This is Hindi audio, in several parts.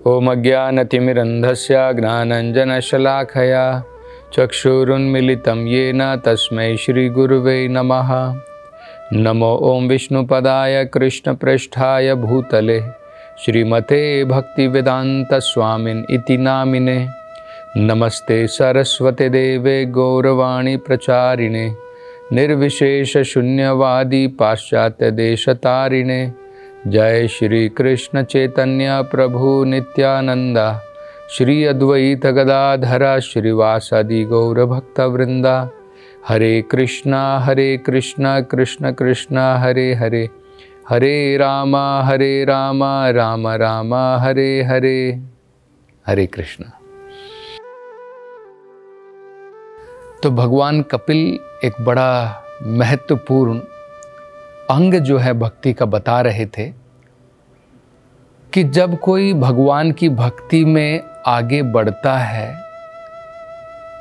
ओम अज्ञानतिमिरन्धस्य ज्ञानाञ्जनशलाखया चक्षुरुन्मिलितं येन तस्मै श्रीगुरुवे नमः। नमो ओम विष्णुपदाय कृष्णप्रेष्ठाय भूतले श्रीमते भक्तिवेदान्तस्वामिन् इति नामिने। नमस्ते सरस्वते देवे गौरवाणी प्रचारिणे निर्विशेष शून्यवादी पाश्चात्य देशतारिणे। जय श्री कृष्ण चैतन्य प्रभु नित्यानंदा श्री अद्वैत गदाधरा श्रीवासादि गौर भक्त वृंदा। हरे कृष्णा कृष्ण कृष्णा हरे हरे, हरे राम राम राम हरे हरे। हरे कृष्ण। तो भगवान कपिल एक बड़ा महत्वपूर्ण अंग जो है भक्ति का बता रहे थे कि जब कोई भगवान की भक्ति में आगे बढ़ता है,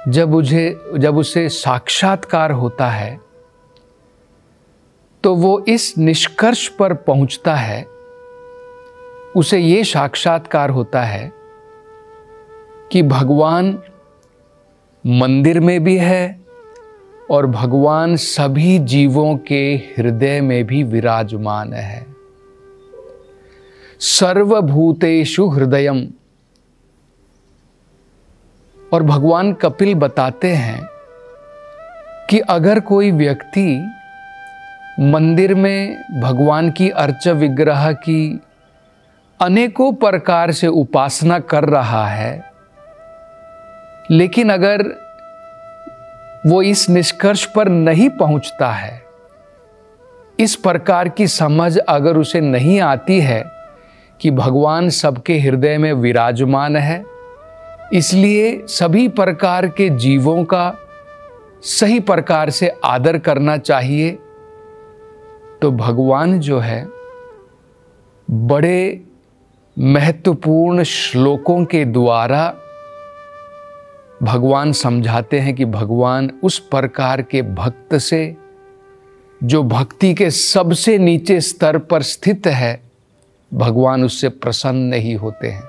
जब उसे साक्षात्कार होता है, तो वो इस निष्कर्ष पर पहुंचता है, उसे ये साक्षात्कार होता है कि भगवान मंदिर में भी है और भगवान सभी जीवों के हृदय में भी विराजमान है। सर्वभूतेषु हृदयम। और भगवान कपिल बताते हैं कि अगर कोई व्यक्ति मंदिर में भगवान की अर्च विग्रह की अनेकों प्रकार से उपासना कर रहा है, लेकिन अगर वो इस निष्कर्ष पर नहीं पहुंचता है, इस प्रकार की समझ अगर उसे नहीं आती है कि भगवान सबके हृदय में विराजमान है, इसलिए सभी प्रकार के जीवों का सही प्रकार से आदर करना चाहिए, तो भगवान जो है बड़े महत्वपूर्ण श्लोकों के द्वारा भगवान समझाते हैं कि भगवान उस प्रकार के भक्त से जो भक्ति के सबसे नीचे स्तर पर स्थित है, भगवान उससे प्रसन्न नहीं होते हैं।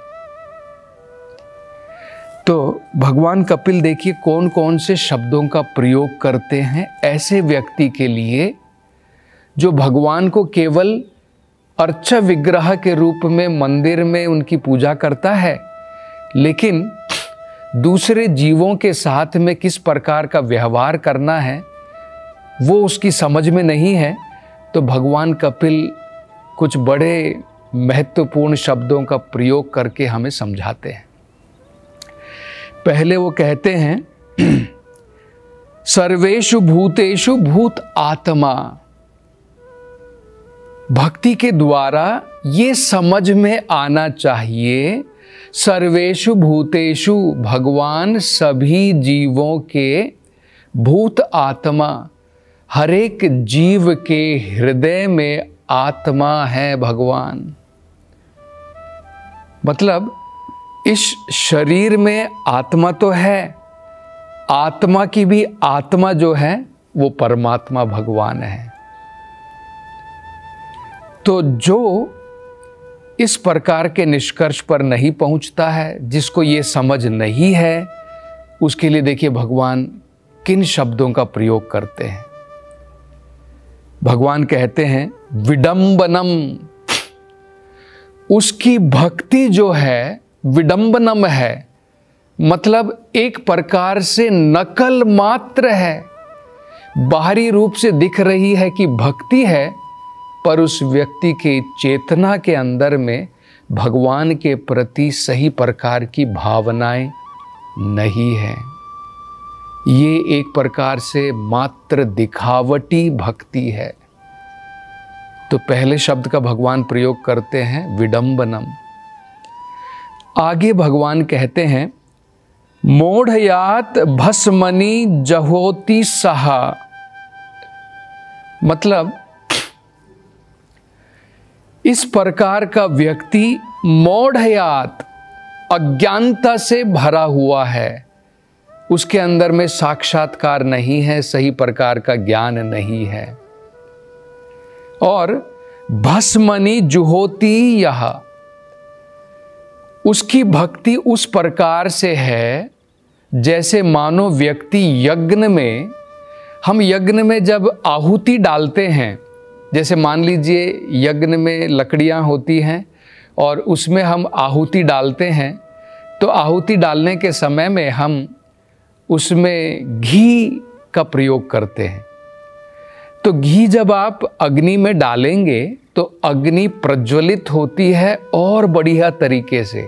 तो भगवान कपिल देखिए कौन कौन से शब्दों का प्रयोग करते हैं ऐसे व्यक्ति के लिए जो भगवान को केवल अर्च विग्रह के रूप में मंदिर में उनकी पूजा करता है, लेकिन दूसरे जीवों के साथ में किस प्रकार का व्यवहार करना है वो उसकी समझ में नहीं है। तो भगवान कपिल कुछ बड़े महत्वपूर्ण शब्दों का प्रयोग करके हमें समझाते हैं। पहले वो कहते हैं सर्वेषु भूतेषु भूत आत्मा। भक्ति के द्वारा ये समझ में आना चाहिए, सर्वेषु भूतेषु भगवान सभी जीवों के भूत आत्मा, हर एक जीव के हृदय में आत्मा है भगवान। मतलब इस शरीर में आत्मा तो है, आत्मा की भी आत्मा जो है वो परमात्मा भगवान है। तो जो इस प्रकार के निष्कर्ष पर नहीं पहुंचता है, जिसको ये समझ नहीं है, उसके लिए देखिए भगवान किन शब्दों का प्रयोग करते हैं। भगवान कहते हैं विडंबनम। उसकी भक्ति जो है विडंबनम है, मतलब एक प्रकार से नकल मात्र है। बाहरी रूप से दिख रही है कि भक्ति है, पर उस व्यक्ति के चेतना के अंदर में भगवान के प्रति सही प्रकार की भावनाएं नहीं है। ये एक प्रकार से मात्र दिखावटी भक्ति है। तो पहले शब्द का भगवान प्रयोग करते हैं विडंबनम। आगे भगवान कहते हैं मोढ़यात भस्मनि जहोति सहा। मतलब इस प्रकार का व्यक्ति मोढ़यात अज्ञानता से भरा हुआ है, उसके अंदर में साक्षात्कार नहीं है, सही प्रकार का ज्ञान नहीं है। और भस्मनि जुहोति यह, उसकी भक्ति उस प्रकार से है जैसे मानो व्यक्ति यज्ञ में, हम यज्ञ में जब आहुति डालते हैं, जैसे मान लीजिए यज्ञ में लकड़ियां होती हैं और उसमें हम आहुति डालते हैं, तो आहुति डालने के समय में हम उसमें घी का प्रयोग करते हैं। तो घी जब आप अग्नि में डालेंगे तो अग्नि प्रज्वलित होती है और बढ़िया तरीके से।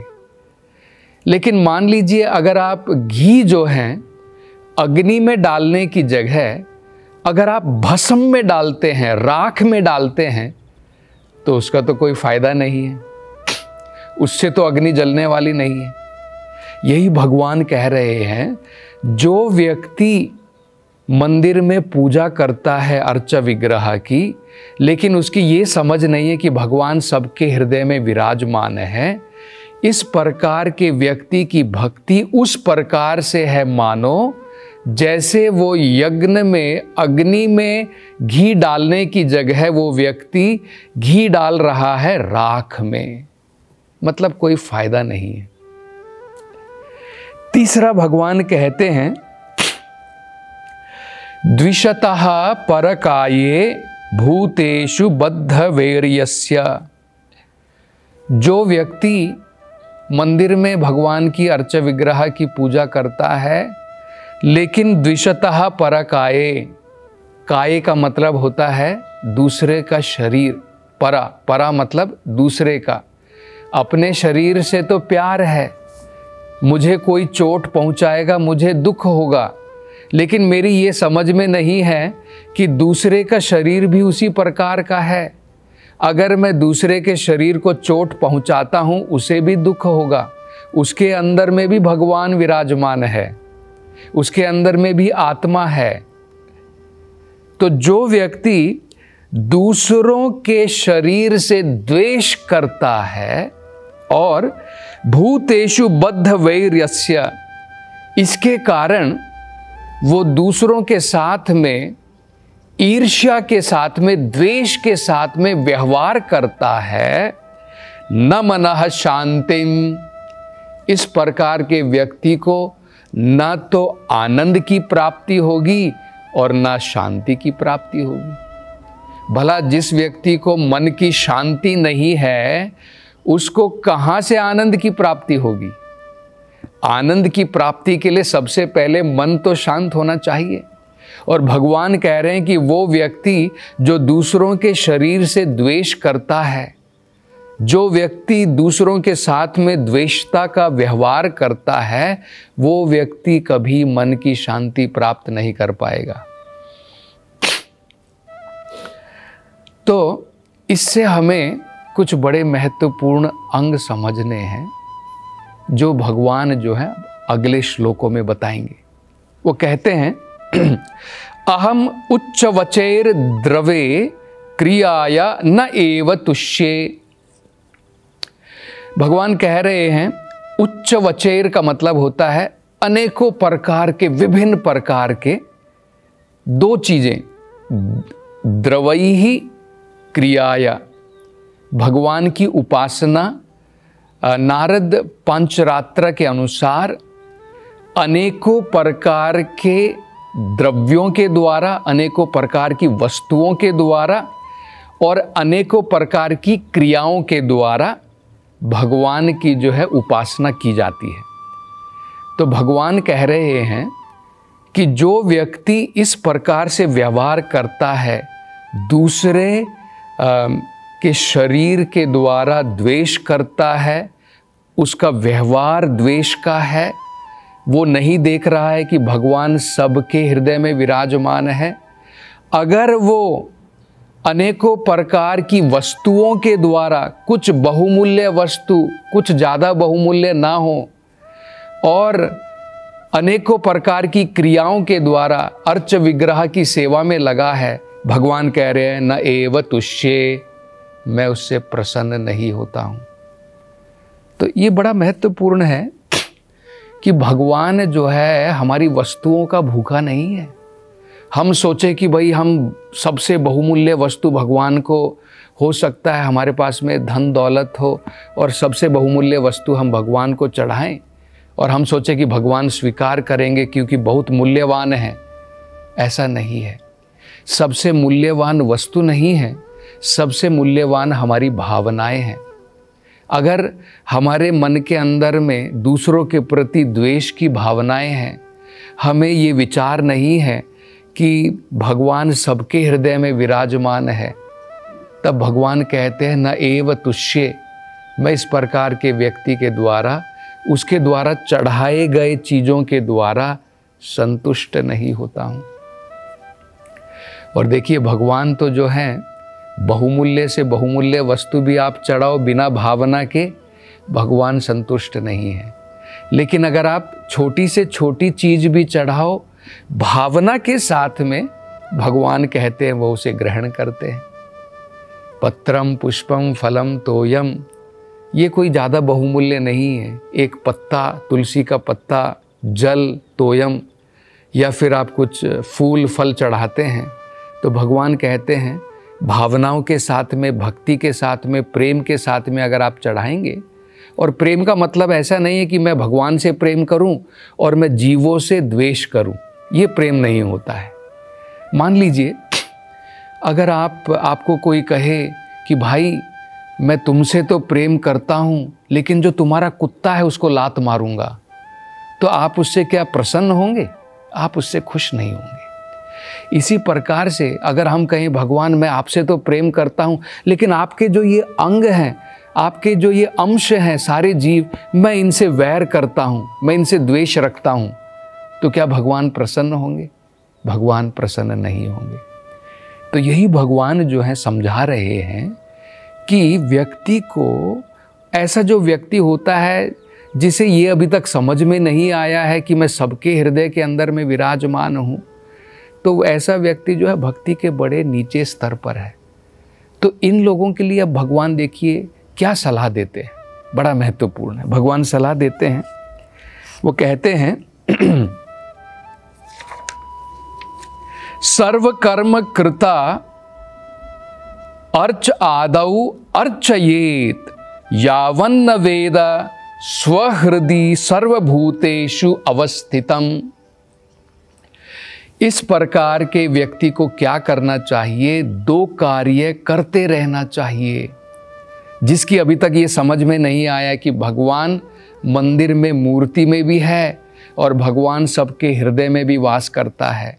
लेकिन मान लीजिए अगर आप घी जो है अग्नि में डालने की जगह अगर आप भस्म में डालते हैं, राख में डालते हैं, तो उसका तो कोई फायदा नहीं है, उससे तो अग्नि जलने वाली नहीं है। यही भगवान कह रहे हैं, जो व्यक्ति मंदिर में पूजा करता है अर्चा विग्रह की, लेकिन उसकी ये समझ नहीं है कि भगवान सबके हृदय में विराजमान है, इस प्रकार के व्यक्ति की भक्ति उस प्रकार से है मानो जैसे वो यज्ञ में अग्नि में घी डालने की जगह वो व्यक्ति घी डाल रहा है राख में, मतलब कोई फायदा नहीं है। तीसरा भगवान कहते हैं, द्विषतः परकाये भूतेषु बद्धवैर्यस्य। जो व्यक्ति मंदिर में भगवान की अर्चा विग्रह की पूजा करता है, लेकिन द्विषतः परकाये, काये का मतलब होता है दूसरे का शरीर, परा मतलब दूसरे का। अपने शरीर से तो प्यार है, मुझे कोई चोट पहुंचाएगा मुझे दुख होगा, लेकिन मेरी ये समझ में नहीं है कि दूसरे का शरीर भी उसी प्रकार का है। अगर मैं दूसरे के शरीर को चोट पहुंचाता हूं उसे भी दुख होगा, उसके अंदर में भी भगवान विराजमान है, उसके अंदर में भी आत्मा है। तो जो व्यक्ति दूसरों के शरीर से द्वेष करता है और भूतेषु बद्धवैर्यस्य, इसके कारण वो दूसरों के साथ में ईर्ष्या के साथ में द्वेष के साथ में व्यवहार करता है, न मनः शांतिम, इस प्रकार के व्यक्ति को न तो आनंद की प्राप्ति होगी और न शांति की प्राप्ति होगी। भला जिस व्यक्ति को मन की शांति नहीं है उसको कहाँ से आनंद की प्राप्ति होगी? आनंद की प्राप्ति के लिए सबसे पहले मन तो शांत होना चाहिए। और भगवान कह रहे हैं कि वो व्यक्ति जो दूसरों के शरीर से द्वेष करता है, जो व्यक्ति दूसरों के साथ में द्वेषता का व्यवहार करता है, वो व्यक्ति कभी मन की शांति प्राप्त नहीं कर पाएगा। तो इससे हमें कुछ बड़े महत्वपूर्ण अंग समझने हैं जो भगवान जो है अगले श्लोकों में बताएंगे। वो कहते हैं, अहम उच्च वचैर द्रवे क्रियाया न एव तुष्ये। भगवान कह रहे हैं उच्च वचैर का मतलब होता है अनेकों प्रकार के, विभिन्न प्रकार के दो चीजें, द्रवैहि क्रियाया, भगवान की उपासना नारद पंचरात्र के अनुसार अनेकों प्रकार के द्रव्यों के द्वारा, अनेकों प्रकार की वस्तुओं के द्वारा और अनेकों प्रकार की क्रियाओं के द्वारा भगवान की जो है उपासना की जाती है। तो भगवान कह रहे हैं कि जो व्यक्ति इस प्रकार से व्यवहार करता है, दूसरे के शरीर के द्वारा द्वेष करता है, उसका व्यवहार द्वेष का है, वो नहीं देख रहा है कि भगवान सबके हृदय में विराजमान है। अगर वो अनेकों प्रकार की वस्तुओं के द्वारा, कुछ बहुमूल्य वस्तु, कुछ ज़्यादा बहुमूल्य ना हो, और अनेकों प्रकार की क्रियाओं के द्वारा अर्च विग्रह की सेवा में लगा है, भगवान कह रहे हैं न एव तुष्ये, मैं उससे प्रसन्न नहीं होता हूँ। तो ये बड़ा महत्वपूर्ण है कि भगवान जो है हमारी वस्तुओं का भूखा नहीं है, हम सोचे कि भाई हम सबसे बहुमूल्य वस्तु भगवान को, हो सकता है हमारे पास में धन दौलत हो और सबसे बहुमूल्य वस्तु हम भगवान को चढ़ाएं और हम सोचे कि भगवान स्वीकार करेंगे क्योंकि बहुत मूल्यवान है। ऐसा नहीं है। सबसे मूल्यवान वस्तु नहीं है, सबसे मूल्यवान हमारी भावनाएं हैं। अगर हमारे मन के अंदर में दूसरों के प्रति द्वेष की भावनाएं हैं, हमें ये विचार नहीं है कि भगवान सबके हृदय में विराजमान है, तब भगवान कहते हैं न एव तुष्ये, मैं इस प्रकार के व्यक्ति के द्वारा, उसके द्वारा चढ़ाए गए चीज़ों के द्वारा संतुष्ट नहीं होता हूँ। और देखिए भगवान तो जो है, बहुमूल्य से बहुमूल्य वस्तु भी आप चढ़ाओ बिना भावना के, भगवान संतुष्ट नहीं है। लेकिन अगर आप छोटी से छोटी चीज़ भी चढ़ाओ भावना के साथ में, भगवान कहते हैं वो उसे ग्रहण करते हैं। पत्रम पुष्पम फलम तोयम, ये कोई ज़्यादा बहुमूल्य नहीं है। एक पत्ता, तुलसी का पत्ता, जल, तोयम, या फिर आप कुछ फूल फल चढ़ाते हैं तो भगवान कहते हैं भावनाओं के साथ में, भक्ति के साथ में, प्रेम के साथ में अगर आप चढ़ाएंगे, और प्रेम का मतलब ऐसा नहीं है कि मैं भगवान से प्रेम करूं और मैं जीवों से द्वेष करूं, ये प्रेम नहीं होता है। मान लीजिए अगर आपको कोई कहे कि भाई मैं तुमसे तो प्रेम करता हूं लेकिन जो तुम्हारा कुत्ता है उसको लात मारूंगा, तो आप उससे क्या प्रसन्न होंगे? आप उससे खुश नहीं होंगे। इसी प्रकार से अगर हम कहें भगवान मैं आपसे तो प्रेम करता हूं लेकिन आपके जो ये अंग हैं, आपके जो ये अंश हैं, सारे जीव, मैं इनसे वैर करता हूं, मैं इनसे द्वेष रखता हूं, तो क्या भगवान प्रसन्न होंगे? भगवान प्रसन्न नहीं होंगे। तो यही भगवान जो है समझा रहे हैं कि व्यक्ति को, ऐसा जो व्यक्ति होता है जिसे ये अभी तक समझ में नहीं आया है कि मैं सबके हृदय के अंदर में विराजमान हूँ, तो ऐसा व्यक्ति जो है भक्ति के बड़े नीचे स्तर पर है। तो इन लोगों के लिए अब भगवान देखिए क्या सलाह देते हैं, बड़ा महत्वपूर्ण है। भगवान सलाह देते हैं, वो कहते हैं सर्व कर्म कृता अर्च आदौ अर्चयेत यावन्न वेद स्वहृदि सर्वभूतेषु अवस्थितम। इस प्रकार के व्यक्ति को क्या करना चाहिए? दो कार्य करते रहना चाहिए। जिसकी अभी तक ये समझ में नहीं आया कि भगवान मंदिर में, मूर्ति में भी है और भगवान सबके हृदय में भी वास करता है,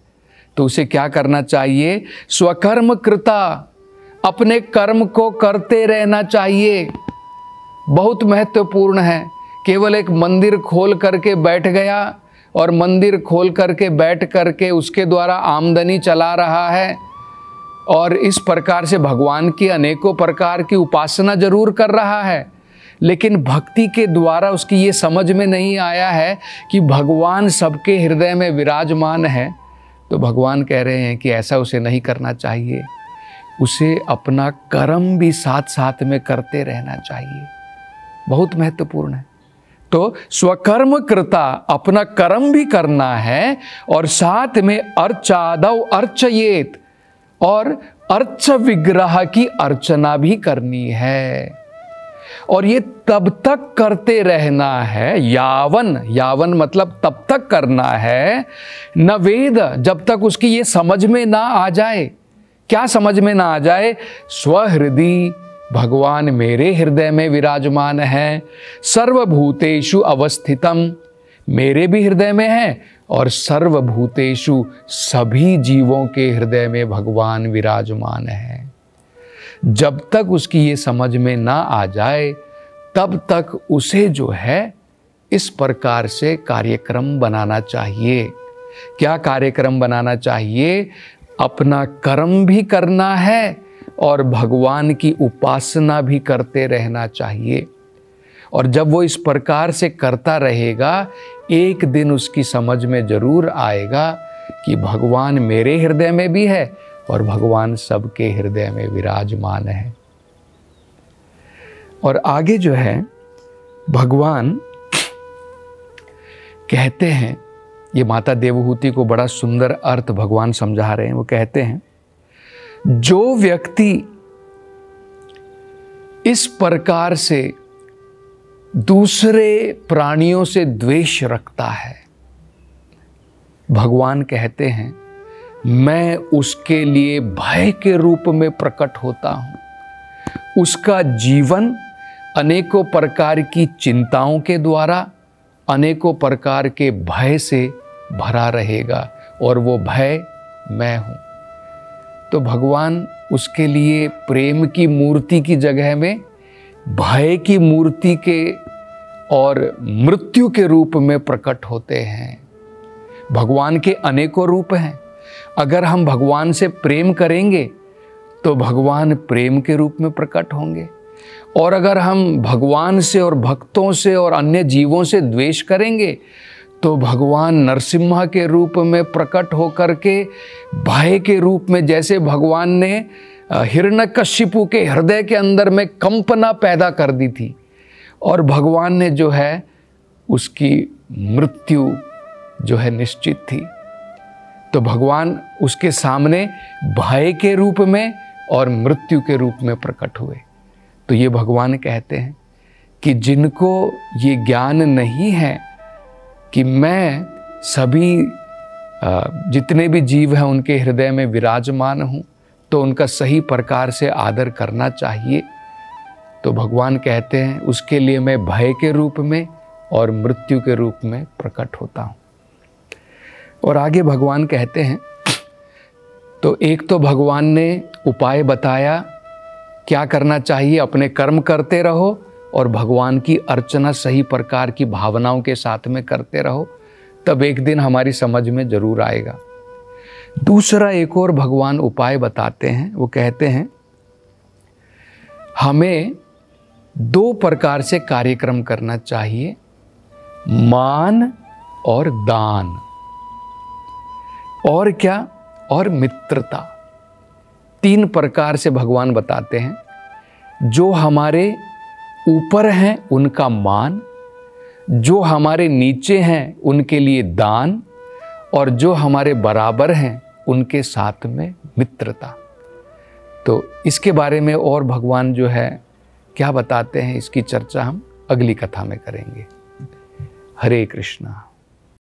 तो उसे क्या करना चाहिए? स्वकर्म कृता, अपने कर्म को करते रहना चाहिए। बहुत महत्वपूर्ण है। केवल एक मंदिर खोल करके बैठ गया और मंदिर खोल करके बैठ करके उसके द्वारा आमदनी चला रहा है और इस प्रकार से भगवान की अनेकों प्रकार की उपासना जरूर कर रहा है, लेकिन भक्ति के द्वारा उसकी ये समझ में नहीं आया है कि भगवान सबके हृदय में विराजमान है, तो भगवान कह रहे हैं कि ऐसा उसे नहीं करना चाहिए। उसे अपना कर्म भी साथ साथ में करते रहना चाहिए। बहुत महत्वपूर्ण है। तो स्वकर्म कृता, अपना कर्म भी करना है और साथ में अर्चादौ अर्चयेत, और अर्च विग्रह की अर्चना भी करनी है। और ये तब तक करते रहना है, यावन मतलब तब तक करना है, न वेद, जब तक उसकी ये समझ में ना आ जाए। क्या समझ में ना आ जाए? स्वहृदि, भगवान मेरे हृदय में विराजमान है, सर्वभूतेषु अवस्थितम, मेरे भी हृदय में है, और सर्वभूतेषु, सभी जीवों के हृदय में भगवान विराजमान है। जब तक उसकी ये समझ में ना आ जाए तब तक उसे जो है इस प्रकार से कार्यक्रम बनाना चाहिए। क्या कार्यक्रम बनाना चाहिए? अपना कर्म भी करना है और भगवान की उपासना भी करते रहना चाहिए। और जब वो इस प्रकार से करता रहेगा, एक दिन उसकी समझ में जरूर आएगा कि भगवान मेरे हृदय में भी है और भगवान सबके हृदय में विराजमान है। और आगे जो है भगवान कहते हैं ये माता देवहूति को बड़ा सुंदर अर्थ भगवान समझा रहे हैं। वो कहते हैं, जो व्यक्ति इस प्रकार से दूसरे प्राणियों से द्वेष रखता है, भगवान कहते हैं मैं उसके लिए भय के रूप में प्रकट होता हूं। उसका जीवन अनेकों प्रकार की चिंताओं के द्वारा, अनेकों प्रकार के भय से भरा रहेगा, और वो भय मैं हूं। तो भगवान उसके लिए प्रेम की मूर्ति की जगह में भय की मूर्ति के और मृत्यु के रूप में प्रकट होते हैं। भगवान के अनेकों रूप हैं। अगर हम भगवान से प्रेम करेंगे तो भगवान प्रेम के रूप में प्रकट होंगे, और अगर हम भगवान से और भक्तों से और अन्य जीवों से द्वेष करेंगे तो भगवान नरसिम्हा के रूप में प्रकट होकर के भय के रूप में, जैसे भगवान ने हिरण्यकशिपु के हृदय के अंदर में कंपना पैदा कर दी थी, और भगवान ने जो है उसकी मृत्यु जो है निश्चित थी, तो भगवान उसके सामने भय के रूप में और मृत्यु के रूप में प्रकट हुए। तो ये भगवान कहते हैं कि जिनको ये ज्ञान नहीं है कि मैं सभी जितने भी जीव हैं उनके हृदय में विराजमान हूँ, तो उनका सही प्रकार से आदर करना चाहिए, तो भगवान कहते हैं उसके लिए मैं भय के रूप में और मृत्यु के रूप में प्रकट होता हूँ। और आगे भगवान कहते हैं, तो एक तो भगवान ने उपाय बताया क्या करना चाहिए, अपने कर्म करते रहो और भगवान की अर्चना सही प्रकार की भावनाओं के साथ में करते रहो, तब एक दिन हमारी समझ में जरूर आएगा। दूसरा एक और भगवान उपाय बताते हैं। वो कहते हैं हमें 2 प्रकार से कार्यक्रम करना चाहिए, मान और दान, और क्या, और मित्रता। 3 प्रकार से भगवान बताते हैं। जो हमारे ऊपर हैं उनका मान, जो हमारे नीचे हैं उनके लिए दान, और जो हमारे बराबर हैं उनके साथ में मित्रता। तो इसके बारे में और भगवान जो है क्या बताते हैं, इसकी चर्चा हम अगली कथा में करेंगे। हरे कृष्णा।